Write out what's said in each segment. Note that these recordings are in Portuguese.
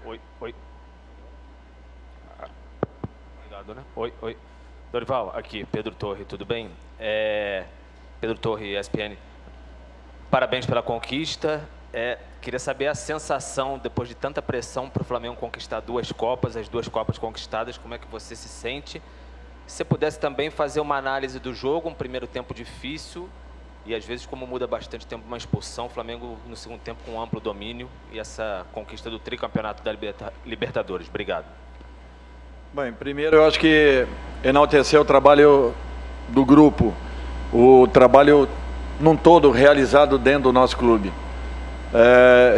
Oi, oi. Obrigado, né? Oi, oi. Dorival, aqui, Pedro Torre, tudo bem? Pedro Torre, ESPN. Parabéns pela conquista. Queria saber a sensação, depois de tanta pressão para o Flamengo conquistar 2 Copas, as 2 Copas conquistadas, como é que você se sente? Se você pudesse também fazer uma análise do jogo, um primeiro tempo difícil, e às vezes como muda bastante tempo uma expulsão, o Flamengo no segundo tempo com amplo domínio e essa conquista do tricampeonato da Libertadores. Obrigado. Bem, primeiro eu acho que enaltecer o trabalho do grupo, o trabalho num todo realizado dentro do nosso clube.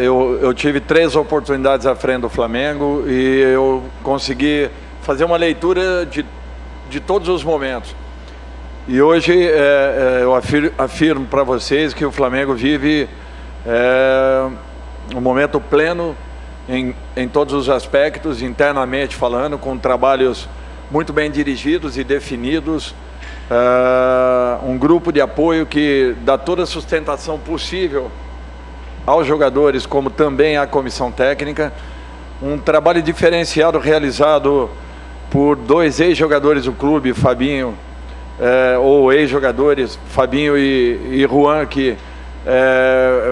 Eu tive 3 oportunidades à frente do Flamengo e eu consegui fazer uma leitura de todos os momentos. E hoje eu afirmo para vocês que o Flamengo vive um momento pleno em todos os aspectos, internamente falando, com trabalhos muito bem dirigidos e definidos, um grupo de apoio que dá toda a sustentação possível aos jogadores, como também à comissão técnica, um trabalho diferenciado realizado por 2 ex-jogadores do clube, Fabinho, ou ex-jogadores, Fabinho e Juan, que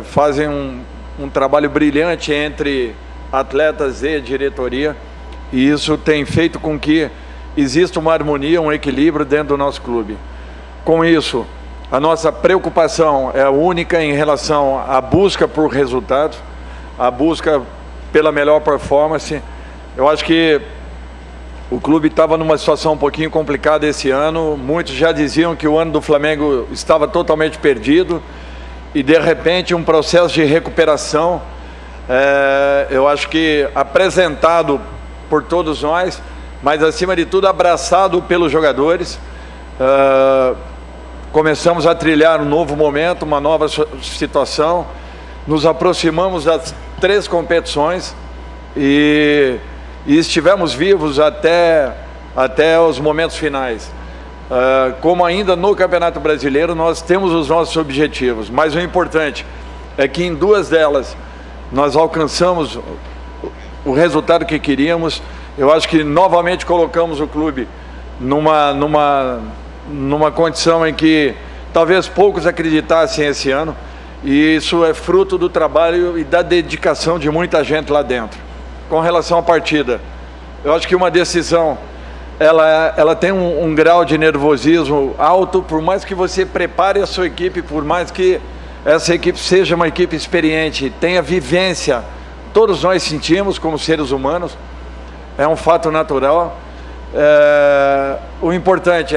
fazem um trabalho brilhante entre atletas e diretoria, e isso tem feito com que exista uma harmonia, um equilíbrio dentro do nosso clube. Com isso, a nossa preocupação é única em relação à busca por resultados, a busca pela melhor performance. Eu acho que o clube estava numa situação um pouquinho complicada esse ano, muitos já diziam que o ano do Flamengo estava totalmente perdido, e de repente um processo de recuperação, eu acho que apresentado por todos nós, mas acima de tudo abraçado pelos jogadores. Começamos a trilhar um novo momento, uma nova situação, nos aproximamos das 3 competições e estivemos vivos até os momentos finais. Como ainda no Campeonato Brasileiro nós temos os nossos objetivos, mas o importante é que em 2 delas nós alcançamos o resultado que queríamos. Eu acho que novamente colocamos o clube numa condição em que talvez poucos acreditassem esse ano, e isso é fruto do trabalho e da dedicação de muita gente lá dentro. Com relação à partida, eu acho que uma decisão ela tem um grau de nervosismo alto, por mais que você prepare a sua equipe, por mais que essa equipe seja uma equipe experiente, tenha vivência, todos nós sentimos como seres humanos, é um fato natural. O importante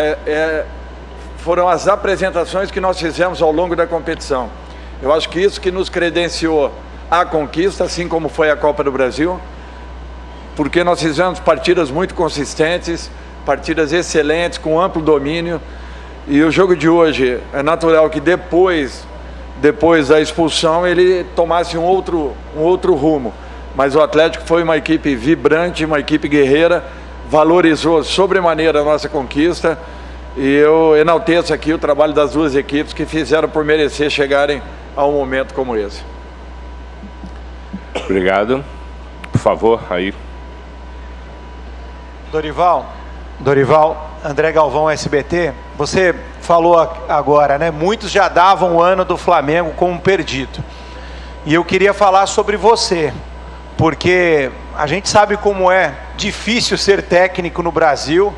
foram as apresentações que nós fizemos ao longo da competição. Eu acho que isso que nos credenciou a conquista, assim como foi a Copa do Brasil, porque nós fizemos partidas muito consistentes, partidas excelentes, com amplo domínio, e o jogo de hoje é natural que depois da expulsão ele tomasse um outro rumo, mas o Atlético foi uma equipe vibrante, uma equipe guerreira, valorizou sobremaneira a nossa conquista, e eu enalteço aqui o trabalho das 2 equipes que fizeram por merecer chegarem a um momento como esse. Obrigado. Por favor, aí. Dorival, André Galvão, SBT, você falou agora, né? Muitos já davam o ano do Flamengo como perdido. E eu queria falar sobre você, porque a gente sabe como é difícil ser técnico no Brasil,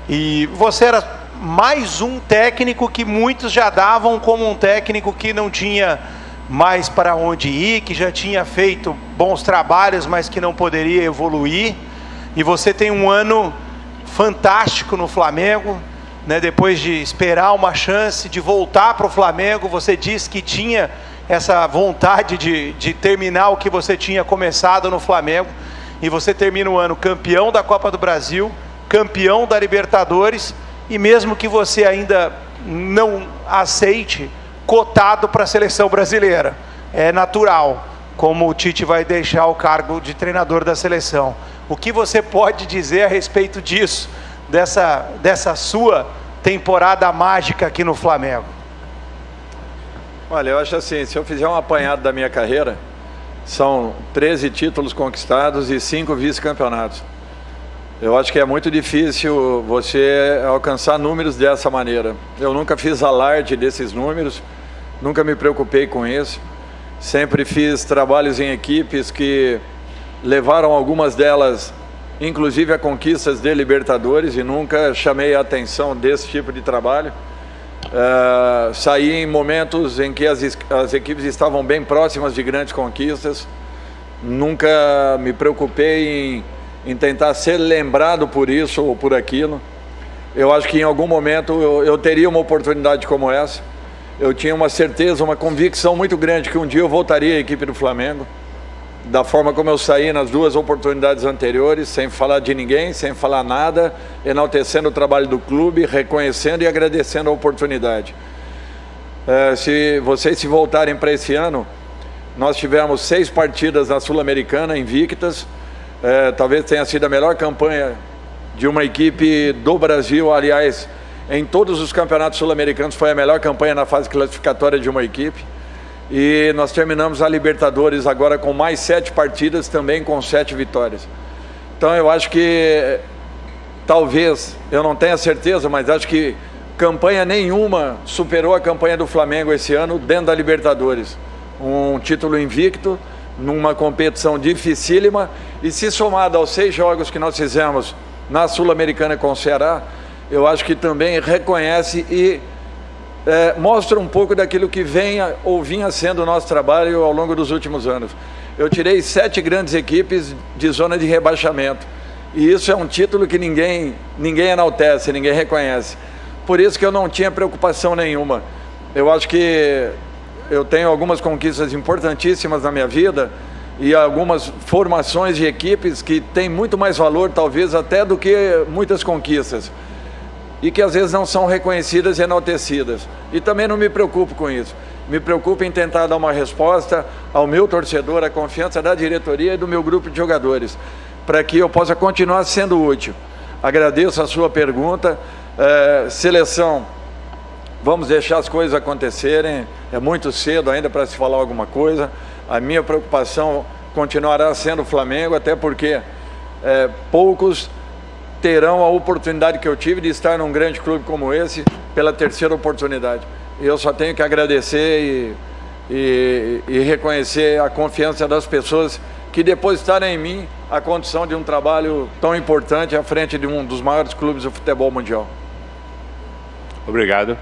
e você era mais um técnico que muitos já davam como um técnico que não tinha mais para onde ir, que já tinha feito bons trabalhos, mas que não poderia evoluir. E você tem um ano fantástico no Flamengo, né? Depois de esperar uma chance de voltar para o Flamengo, você disse que tinha essa vontade de terminar o que você tinha começado no Flamengo, e você termina o ano campeão da Copa do Brasil, campeão da Libertadores, e mesmo que você ainda não aceite, cotado para a seleção brasileira. É natural, como o Tite vai deixar o cargo de treinador da seleção. O que você pode dizer a respeito disso, dessa sua temporada mágica aqui no Flamengo? Olha, eu acho assim, se eu fizer um apanhado da minha carreira, São 13 títulos conquistados e 5 vice-campeonatos. Eu acho que é muito difícil você alcançar números dessa maneira. Eu nunca fiz alarde desses números, nunca me preocupei com isso. Sempre fiz trabalhos em equipes que levaram algumas delas, inclusive a conquistas de Libertadores, e nunca chamei a atenção desse tipo de trabalho. Saí em momentos em que as equipes estavam bem próximas de grandes conquistas. Nunca me preocupei em tentar ser lembrado por isso ou por aquilo. Eu acho que em algum momento eu teria uma oportunidade como essa. Eu tinha uma certeza, uma convicção muito grande que um dia eu voltaria à equipe do Flamengo, da forma como eu saí nas 2 oportunidades anteriores, sem falar de ninguém, sem falar nada, enaltecendo o trabalho do clube, reconhecendo e agradecendo a oportunidade. Se vocês se voltarem para esse ano, nós tivemos 6 partidas na Sul-Americana invictas. Talvez tenha sido a melhor campanha de uma equipe do Brasil. Aliás, em todos os campeonatos sul-americanos foi a melhor campanha na fase classificatória de uma equipe. E nós terminamos a Libertadores agora com mais 7 partidas, também com 7 vitórias. Então eu acho que, talvez, eu não tenha certeza, mas acho que campanha nenhuma superou a campanha do Flamengo esse ano dentro da Libertadores. Um título invicto, numa competição dificílima, e se somado aos 6 jogos que nós fizemos na Sul-Americana com o Ceará, eu acho que também reconhece e mostra um pouco daquilo que vinha sendo o nosso trabalho ao longo dos últimos anos. Eu tirei 7 grandes equipes de zona de rebaixamento, e isso é um título que ninguém enaltece, ninguém reconhece. Por isso que eu não tinha preocupação nenhuma. Eu acho que eu tenho algumas conquistas importantíssimas na minha vida e algumas formações de equipes que têm muito mais valor, talvez, até do que muitas conquistas, e que às vezes não são reconhecidas e enaltecidas. E também não me preocupo com isso. Me preocupo em tentar dar uma resposta ao meu torcedor, à confiança da diretoria e do meu grupo de jogadores, para que eu possa continuar sendo útil. Agradeço a sua pergunta. Seleção, vamos deixar as coisas acontecerem. É muito cedo ainda para se falar alguma coisa. A minha preocupação continuará sendo o Flamengo, até porque poucos terão a oportunidade que eu tive de estar num grande clube como esse pela 3ª oportunidade. Eu só tenho que agradecer e reconhecer a confiança das pessoas que depositaram em mim a condição de um trabalho tão importante à frente de um dos maiores clubes do futebol mundial. Obrigado.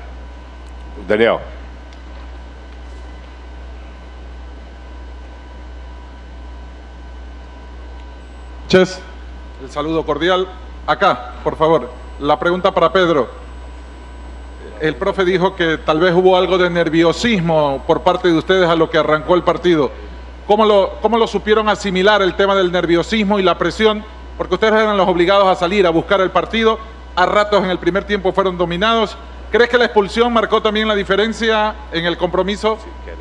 Daniel. Ches, el saludo cordial. Acá, por favor, la pregunta para Pedro. El profe dijo que tal vez hubo algo de nerviosismo por parte de ustedes a lo que arrancó el partido. ¿Cómo lo supieron asimilar el tema del nerviosismo y la presión? Porque ustedes eran los obligados a salir a buscar el partido. A ratos en el primer tiempo fueron dominados. ¿Crees que la expulsión marcó también la diferencia en el compromiso?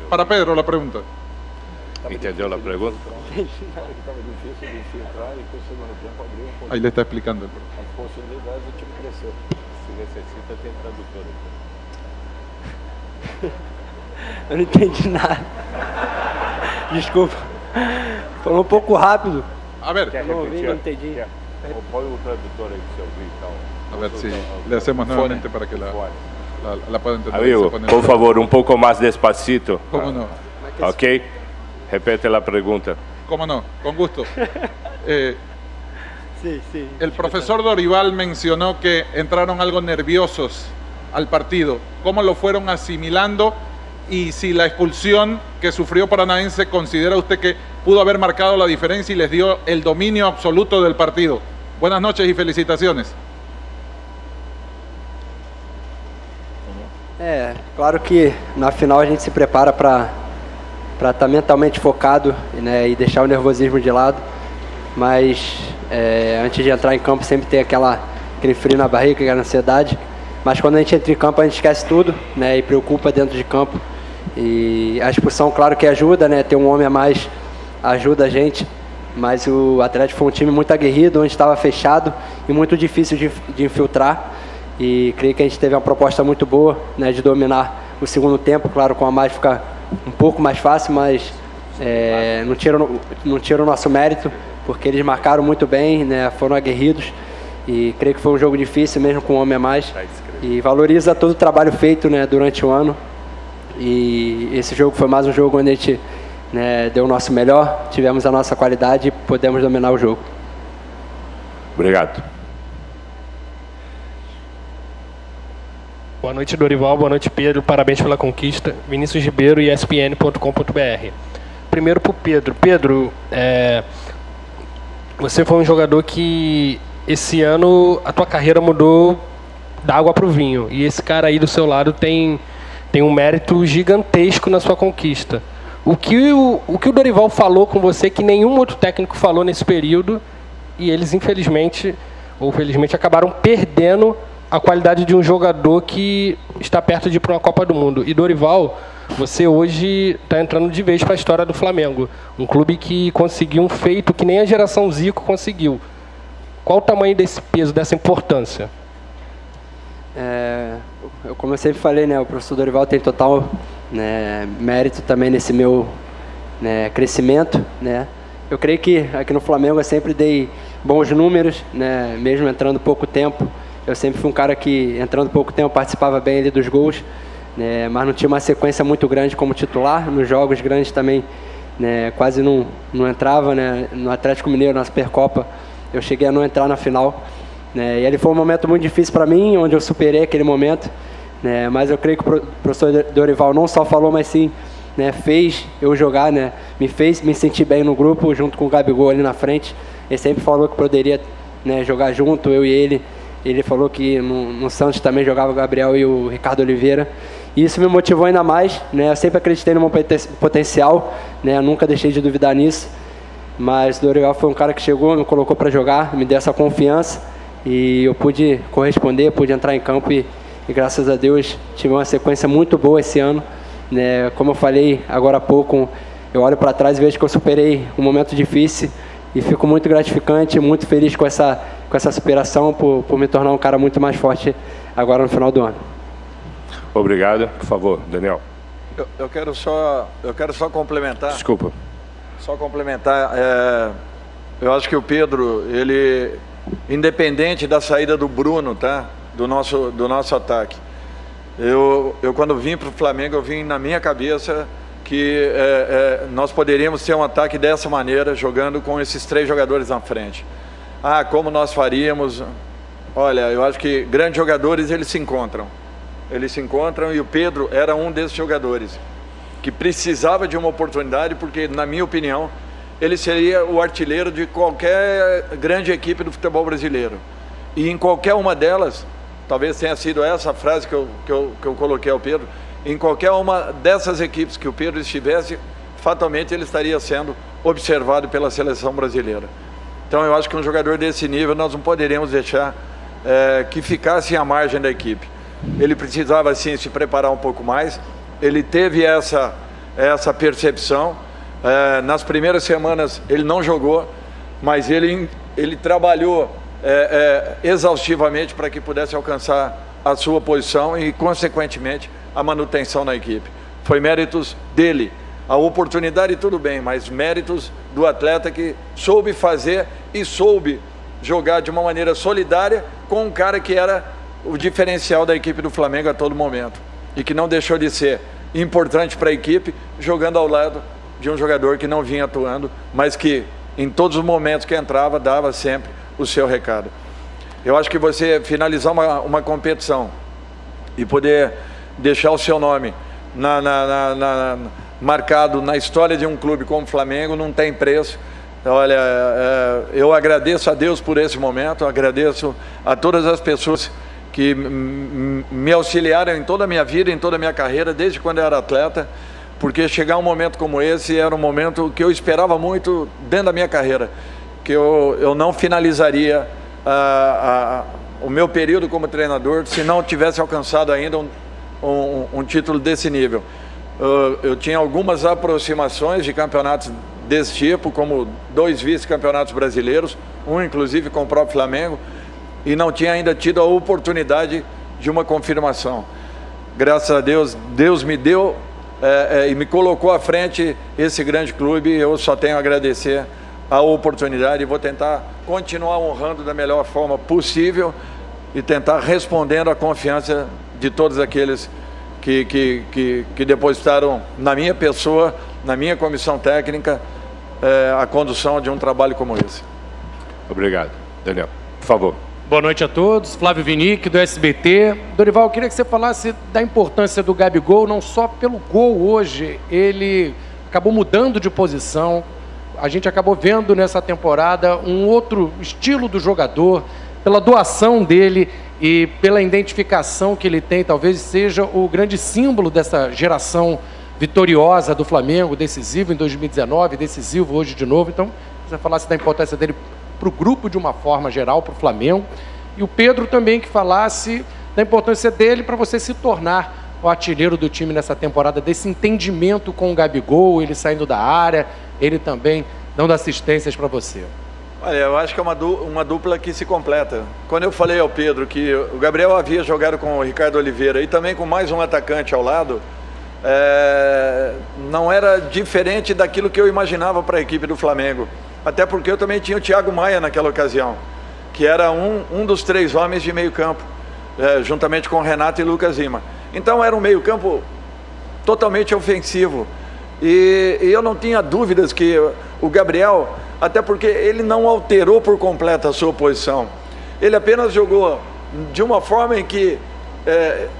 Para Pedro, la pregunta. ¿Entendió la pregunta? Ahí le está explicando. As possibilidades do time crescer. Se necessita, tem tradutor. Eu não entendi nada. Desculpa. Falou um pouco rápido. A ver, Não ouvi, não entendi. Põe o tradutor aí que você ouviu e tal. A ver si le hacemos nuevamente para que la pueda entender. Amigo, por favor, un poco más despacito. ¿Cómo no? Ok. Repete la pregunta. ¿Cómo no? Con gusto. Sí, sí. El profesor Dorival mencionó que entraron algo nerviosos al partido. ¿Cómo lo fueron asimilando? Y si la expulsión que sufrió Paranaense, ¿considera usted que pudo haber marcado la diferencia y les dio el dominio absoluto del partido? Buenas noches y felicitaciones. Claro que na final a gente se prepara para estar mentalmente focado, né, e deixar o nervosismo de lado, mas antes de entrar em campo sempre tem aquele frio na barriga, aquela ansiedade, mas quando a gente entra em campo a gente esquece tudo, né, e preocupa dentro de campo, e a expulsão claro que ajuda, né, ter um homem a mais ajuda a gente, mas o Atlético foi um time muito aguerrido, onde estava fechado e muito difícil de infiltrar, e creio que a gente teve uma proposta muito boa, né, de dominar o segundo tempo. Claro, com a mais fica um pouco mais fácil, mas Não tira o nosso mérito, porque eles marcaram muito bem, né? Foram aguerridos. E creio que foi um jogo difícil, mesmo com um homem a mais. E valoriza todo o trabalho feito, né, durante o ano. E esse jogo foi mais um jogo onde a gente, né, deu o nosso melhor, tivemos a nossa qualidade e pudemos dominar o jogo. Obrigado. Boa noite, Dorival. Boa noite, Pedro. Parabéns pela conquista. Vinícius Ribeiro, ESPN.com.br. Primeiro para o Pedro. Pedro, você foi um jogador que esse ano a tua carreira mudou da água para o vinho. E esse cara aí do seu lado tem um mérito gigantesco na sua conquista. O que o Dorival falou com você que nenhum outro técnico falou nesse período, e eles infelizmente ou felizmente acabaram perdendo a qualidade de um jogador que está perto de ir para uma Copa do Mundo. E Dorival, você hoje está entrando de vez para a história do Flamengo. Um clube que conseguiu um feito que nem a geração Zico conseguiu. Qual o tamanho desse peso, dessa importância? Como eu sempre falei, né, o professor Dorival tem total, né, mérito também nesse meu, né, crescimento, né. Eu creio que aqui no Flamengo eu sempre dei bons números, né, mesmo entrando pouco tempo. Eu sempre fui um cara que, entrando pouco tempo, participava bem ali dos gols, né, mas não tinha uma sequência muito grande como titular. Nos jogos grandes também, né, quase não entrava, né. No Atlético Mineiro, na Supercopa, eu cheguei a não entrar na final, né, e ele foi um momento muito difícil para mim, onde eu superei aquele momento, né, mas eu creio que o professor Dorival não só falou, mas sim, né, fez eu jogar, né, me fez me sentir bem no grupo, junto com o Gabigol ali na frente. Ele sempre falou que poderia, né, jogar junto, eu e ele. Ele falou que no Santos também jogava o Gabriel e o Ricardo Oliveira. E isso me motivou ainda mais, né, eu sempre acreditei no meu potencial, né, eu nunca deixei de duvidar nisso. Mas o Dorival foi um cara que chegou, me colocou para jogar, me deu essa confiança e eu pude corresponder, pude entrar em campo e graças a Deus tive uma sequência muito boa esse ano, né? Como eu falei agora há pouco, eu olho para trás e vejo que eu superei um momento difícil e fico muito gratificante, muito feliz com essa superação por me tornar um cara muito mais forte agora no final do ano. Obrigado. Por favor, Daniel. Eu quero só complementar. Desculpa. Só complementar. Eu acho que o Pedro, ele, independente da saída do Bruno, tá? Do nosso ataque. Eu quando vim para o Flamengo, eu vim na minha cabeça que nós poderíamos ter um ataque dessa maneira, jogando com esses 3 jogadores na frente. Como nós faríamos? Olha, eu acho que grandes jogadores, eles se encontram e o Pedro era um desses jogadores que precisava de uma oportunidade, porque, na minha opinião, ele seria o artilheiro de qualquer grande equipe do futebol brasileiro. E em qualquer uma delas, talvez tenha sido essa frase que eu coloquei ao Pedro, em qualquer uma dessas equipes que o Pedro estivesse, fatalmente ele estaria sendo observado pela seleção brasileira. Então eu acho que um jogador desse nível nós não poderíamos deixar que ficasse à margem da equipe. Ele precisava sim se preparar um pouco mais, ele teve essa percepção. Nas primeiras semanas ele não jogou, mas ele trabalhou exaustivamente para que pudesse alcançar a sua posição e, consequentemente, a manutenção na equipe. Foi méritos dele. A oportunidade, tudo bem, mas méritos do atleta que soube fazer e soube jogar de uma maneira solidária com um cara que era o diferencial da equipe do Flamengo a todo momento e que não deixou de ser importante para a equipe, jogando ao lado de um jogador que não vinha atuando, mas que em todos os momentos que entrava, dava sempre o seu recado. Eu acho que você finalizar uma competição e poder deixar o seu nome marcado na história de um clube como o Flamengo não tem preço. Olha, eu agradeço a Deus por esse momento, agradeço a todas as pessoas que me auxiliaram em toda a minha vida, em toda a minha carreira, desde quando eu era atleta, porque chegar um momento como esse era um momento que eu esperava muito dentro da minha carreira, que eu não finalizaria o meu período como treinador se não tivesse alcançado ainda um título desse nível. Eu tinha algumas aproximações de campeonatos desse tipo, como 2 vice-campeonatos brasileiros, um inclusive com o próprio Flamengo, e não tinha ainda tido a oportunidade de uma confirmação. Graças a Deus, Deus me deu e me colocou à frente esse grande clube. Eu só tenho a agradecer a oportunidade e vou tentar continuar honrando da melhor forma possível e tentar respondendo à confiança de todos aqueles que depositaram na minha pessoa, na minha comissão técnica, a condução de um trabalho como esse. Obrigado. Daniel, por favor. Boa noite a todos. Flávio Vinick, do SBT. Dorival, eu queria que você falasse da importância do Gabigol, não só pelo gol hoje. Ele acabou mudando de posição. A gente acabou vendo nessa temporada um outro estilo do jogador, pela doação dele e pela identificação que ele tem. Talvez seja o grande símbolo dessa geração vitoriosa do Flamengo, decisivo em 2019, decisivo hoje de novo. Então, se você falasse da importância dele para o grupo de uma forma geral, para o Flamengo. E o Pedro também que falasse da importância dele para você se tornar o artilheiro do time nessa temporada, desse entendimento com o Gabigol, ele saindo da área, ele também dando assistências para você. Olha, eu acho que é uma dupla que se completa. Quando eu falei ao Pedro que o Gabriel havia jogado com o Ricardo Oliveira e também com mais um atacante ao lado, não era diferente daquilo que eu imaginava para a equipe do Flamengo. Até porque eu também tinha o Thiago Maia naquela ocasião, que era um dos 3 homens de meio campo, juntamente com Renato e Lucas Lima. Então era um meio campo totalmente ofensivo. E eu não tinha dúvidas que o Gabriel, até porque ele não alterou por completo a sua posição. Ele apenas jogou de uma forma em que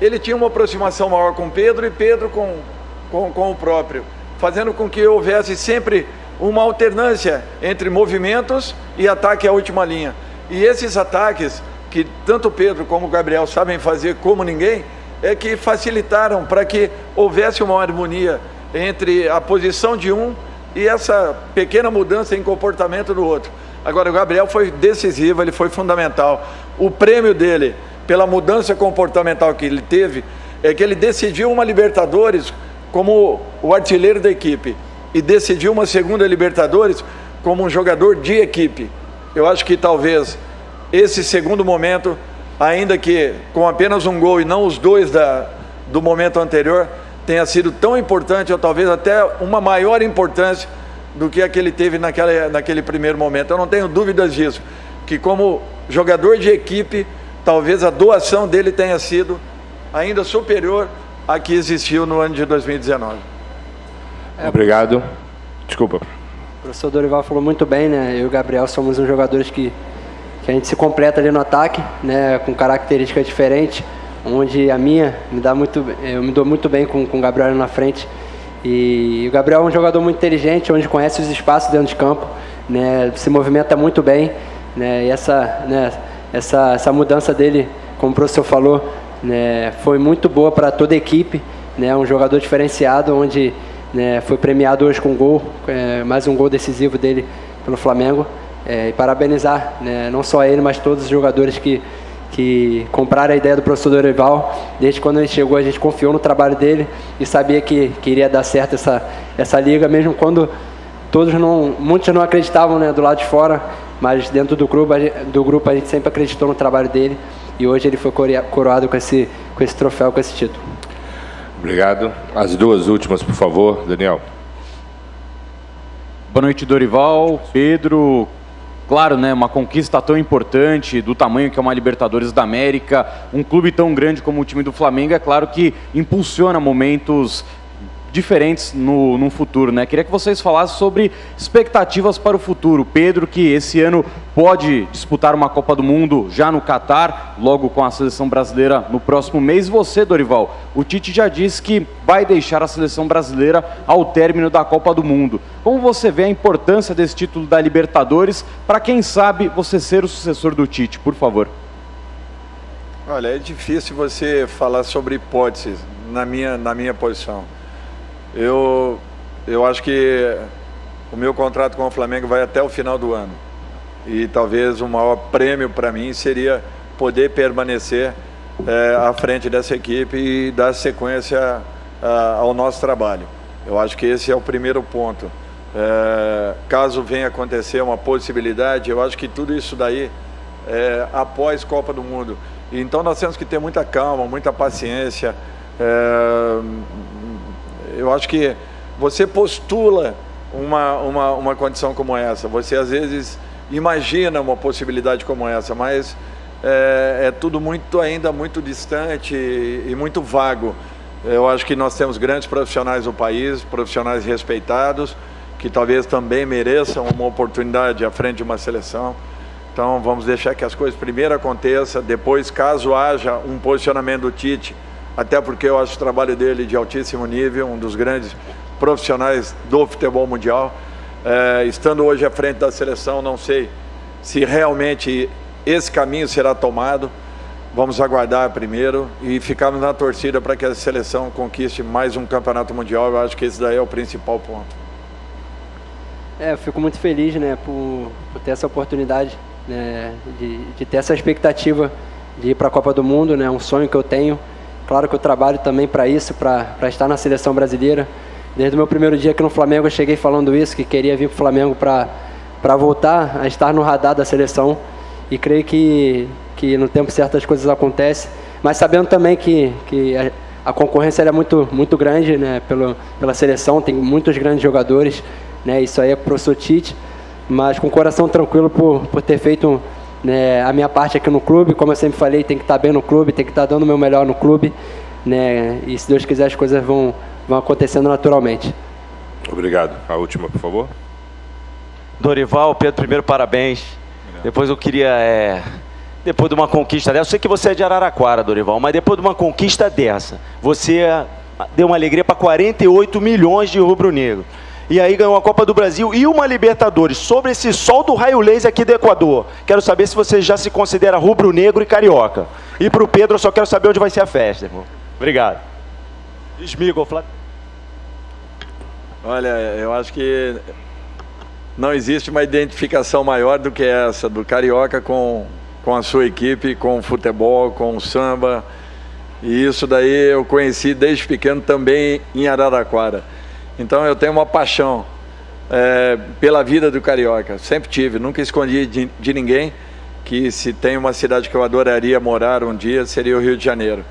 ele tinha uma aproximação maior com Pedro e Pedro com o próprio, fazendo com que houvesse sempre uma alternância entre movimentos e ataque à última linha. E esses ataques, que tanto o Pedro como o Gabriel sabem fazer como ninguém, que facilitaram para que houvesse uma harmonia entre a posição de um e essa pequena mudança em comportamento do outro. Agora, o Gabriel foi decisivo, ele foi fundamental. O prêmio dele, pela mudança comportamental que ele teve, é que ele decidiu uma Libertadores como o artilheiro da equipe e decidiu uma segunda Libertadores como um jogador de equipe. Eu acho que talvez esse segundo momento, ainda que com apenas um gol e não os 2 do momento anterior, tenha sido tão importante, ou talvez até uma maior importância do que a que ele teve naquele primeiro momento. Eu não tenho dúvidas disso, que como jogador de equipe, talvez a doação dele tenha sido ainda superior à que existiu no ano de 2019. Obrigado. Desculpa. O professor Dorival falou muito bem, né? Eu e o Gabriel somos uns jogadores que a gente se completa ali no ataque, né? Com características diferentes, onde a minha eu me dou muito bem com o Gabriel na frente. E o Gabriel é um jogador muito inteligente, onde conhece os espaços dentro de campo, né? Se movimenta muito bem, né? E essa mudança dele, como o professor falou, né? Foi muito boa para toda a equipe, né? Um jogador diferenciado, onde foi premiado hoje com um gol, mais um gol decisivo dele pelo Flamengo. E parabenizar, né, não só ele, mas todos os jogadores que compraram a ideia do professor Dorival. Desde quando ele chegou, a gente confiou no trabalho dele e sabia que iria dar certo essa liga, mesmo quando muitos não acreditavam, né, do lado de fora, mas dentro do grupo a gente sempre acreditou no trabalho dele e hoje ele foi coroado com esse troféu, com esse título. Obrigado. As 2 últimas, por favor, Daniel. Boa noite, Dorival, Pedro. Claro, né, uma conquista tão importante, do tamanho que é uma Libertadores da América, um clube tão grande como o time do Flamengo, é claro que impulsiona momentos diferentes no futuro, né? Queria que vocês falassem sobre expectativas para o futuro. Pedro, que esse ano pode disputar uma Copa do Mundo já no Catar, logo com a seleção brasileira no próximo mês. Você, Dorival, o Tite já disse que vai deixar a seleção brasileira ao término da Copa do Mundo. Como você vê a importância desse título da Libertadores para, quem sabe, você ser o sucessor do Tite, por favor? Olha, é difícil você falar sobre hipóteses na minha posição. Eu acho que o meu contrato com o Flamengo vai até o final do ano. E talvez o maior prêmio para mim seria poder permanecer à frente dessa equipe e dar sequência ao nosso trabalho. Eu acho que esse é o primeiro ponto. Caso venha acontecer uma possibilidade, eu acho que tudo isso daí após Copa do Mundo. Então nós temos que ter muita calma, muita paciência. eu acho que você postula uma condição como essa, você às vezes imagina uma possibilidade como essa, mas é tudo ainda muito distante e muito vago. Eu acho que nós temos grandes profissionais no país, profissionais respeitados, que talvez também mereçam uma oportunidade à frente de uma seleção. Então vamos deixar que as coisas primeiro aconteçam, depois, caso haja um posicionamento do Tite, até porque eu acho o trabalho dele de altíssimo nível, um dos grandes profissionais do futebol mundial. Estando hoje à frente da seleção, não sei se realmente esse caminho será tomado. Vamos aguardar primeiro e ficarmos na torcida para que a seleção conquiste mais um campeonato mundial. Eu acho que esse daí é o principal ponto. Eu fico muito feliz, né, por ter essa oportunidade, né, de ter essa expectativa de ir para a Copa do Mundo, né, um sonho que eu tenho. Claro que eu trabalho também para isso, para estar na seleção brasileira. Desde o meu primeiro dia aqui no Flamengo eu cheguei falando isso, que queria vir para o Flamengo para voltar a estar no radar da seleção. E creio que no tempo certo as coisas acontecem, mas sabendo também que a concorrência é muito grande, né, pela seleção, tem muitos grandes jogadores, né, isso aí é para o professor Tite, mas com o coração tranquilo por ter feito, né, a minha parte aqui no clube. Como eu sempre falei, tem que estar bem no clube, tem que estar dando o meu melhor no clube, né, e se Deus quiser as coisas vão acontecendo naturalmente. Obrigado. A última, por favor. Dorival, Pedro, primeiro parabéns. Depois eu queria, depois de uma conquista dessa, eu sei que você é de Araraquara, Dorival, mas depois de uma conquista dessa, você deu uma alegria para 48 milhões de rubro-negro. E aí ganhou a Copa do Brasil e uma Libertadores. Sobre esse sol do raio laser aqui do Equador, quero saber se você já se considera rubro-negro e carioca. E para o Pedro, eu só quero saber onde vai ser a festa, irmão. Obrigado. Esmigo, Flávio. Olha, eu acho que não existe uma identificação maior do que essa, do carioca com a sua equipe, com o futebol, com o samba. E isso daí eu conheci desde pequeno também em Araraquara. Então eu tenho uma paixão pela vida do carioca. Sempre tive, nunca escondi de ninguém que se tem uma cidade que eu adoraria morar um dia, seria o Rio de Janeiro.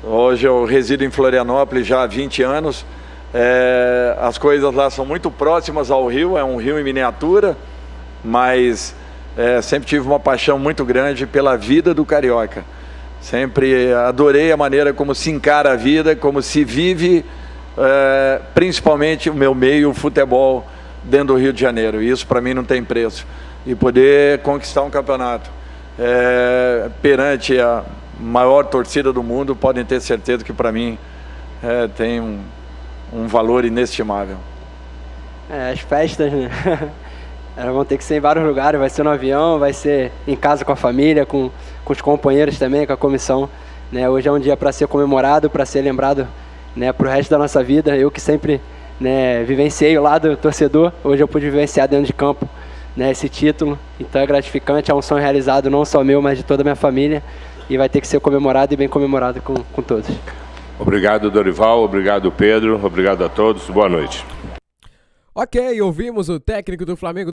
Hoje eu resido em Florianópolis já há 20 anos. As coisas lá são muito próximas ao rio, é um rio em miniatura, mas sempre tive uma paixão muito grande pela vida do carioca. Sempre adorei a maneira como se encara a vida, como se vive, principalmente o meu meio, o futebol, dentro do Rio de Janeiro. E isso para mim não tem preço. E poder conquistar um campeonato perante a maior torcida do mundo, podem ter certeza que para mim tem um valor inestimável. As festas, né? Elas vão ter que ser em vários lugares, vai ser no avião, vai ser em casa com a família, com os companheiros também, com a comissão, né? Hoje é um dia para ser comemorado, para ser lembrado, né, para o resto da nossa vida. Eu que sempre, né, vivenciei o lado torcedor, hoje eu pude vivenciar dentro de campo, né, esse título. Então é gratificante, é um sonho realizado não só meu, mas de toda a minha família, e vai ter que ser comemorado e bem comemorado com todos. Obrigado, Dorival. Obrigado, Pedro. Obrigado a todos. Boa noite. Ok, ouvimos o técnico do Flamengo.